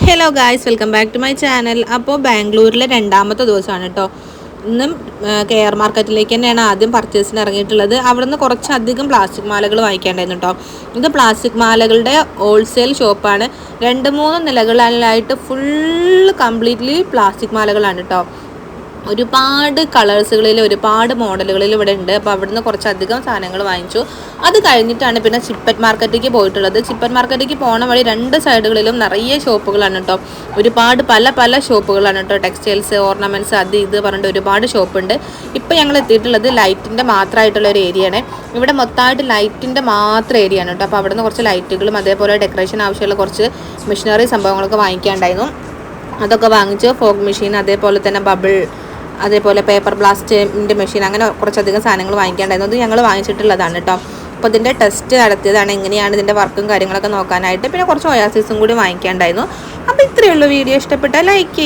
Hello guys, welcome back to my channel. അപ്പോൾ ബാംഗ്ലൂരിലെ രണ്ടാമത്തെ ദിവസമാണ് കേട്ടോ. ഇന്നും കെ ആർ മാർക്കറ്റിലേക്ക് തന്നെയാണ് ആദ്യം പർച്ചേസിന് ഇറങ്ങിയിട്ടുള്ളത്. അവിടെ നിന്ന് കുറച്ചധികം പ്ലാസ്റ്റിക് മാലകൾ വാങ്ങിക്കാണ്ടായിരുന്നു കേട്ടോ. ഇത് പ്ലാസ്റ്റിക് മാലകളുടെ ഹോൾസെയിൽ ഷോപ്പാണ്. 2-3 നിലകളിലായിട്ട് ഫുള്ള് കംപ്ലീറ്റ്ലി പ്ലാസ്റ്റിക് മാലകളാണ് കേട്ടോ. ഒരുപാട് കളേഴ്സുകളിൽ ഒരുപാട് മോഡലുകളിൽ ഇവിടെ ഉണ്ട്. അപ്പോൾ അവിടുന്ന് കുറച്ചധികം സാധനങ്ങൾ വാങ്ങിച്ചു. അത് കഴിഞ്ഞിട്ടാണ് പിന്നെ ചിപ്പറ്റ് മാർക്കറ്റിലേക്ക് പോയിട്ടുള്ളത്. ചിപ്പറ്റ് മാർക്കറ്റിലേക്ക് പോണ വഴി 2 സൈഡുകളിലും നിറയെ ഷോപ്പുകളാണ് കേട്ടോ. ഒരുപാട് പല ഷോപ്പുകളാണ് കേട്ടോ. ടെക്സ്റ്റൈൽസ്, ഓർണമെൻറ്റ്സ്, അത് ഇത് പറഞ്ഞിട്ട് ഒരുപാട് ഷോപ്പുണ്ട്. ഇപ്പോൾ ഞങ്ങൾ എത്തിയിട്ടുള്ളത് ലൈറ്റിൻ്റെ മാത്രമായിട്ടുള്ള ഒരു ഏരിയയാണ്. ഇവിടെ മൊത്തമായിട്ട് ലൈറ്റിൻ്റെ മാത്രം ഏരിയ ആണ് കേട്ടോ. അപ്പോൾ അവിടെ നിന്ന് കുറച്ച് ലൈറ്റുകളും അതേപോലെ ഡെക്കറേഷൻ ആവശ്യമുള്ള കുറച്ച് മെഷീനറി സംഭവങ്ങളൊക്കെ വാങ്ങിക്കാനുണ്ടായിരുന്നു. അതൊക്കെ വാങ്ങിച്ചു. ഫോഗ് മെഷീൻ, അതേപോലെ തന്നെ ബബിൾ, അതേപോലെ പേപ്പർ ബ്ലാസ്റ്റിൻ്റെ മെഷീൻ, അങ്ങനെ കുറച്ചധികം സാധനങ്ങൾ വാങ്ങിക്കാണ്ടായിരുന്നു. അത് ഞങ്ങൾ വാങ്ങിച്ചിട്ടുള്ളതാണ് കേട്ടോ. അപ്പോൾ ഇതിൻ്റെ ടെസ്റ്റ് നടത്തിയതാണ്, എങ്ങനെയാണ് ഇതിൻ്റെ വർക്കും കാര്യങ്ങളൊക്കെ നോക്കാനായിട്ട്. പിന്നെ കുറച്ച് ഒയാസിസും കൂടി വാങ്ങിക്കാണ്ടായിരുന്നു. അപ്പോൾ ഇത്രയേ ഉള്ളൂ. വീഡിയോ ഇഷ്ടപ്പെട്ടാൽ ലൈക്ക് ചെയ്യുക.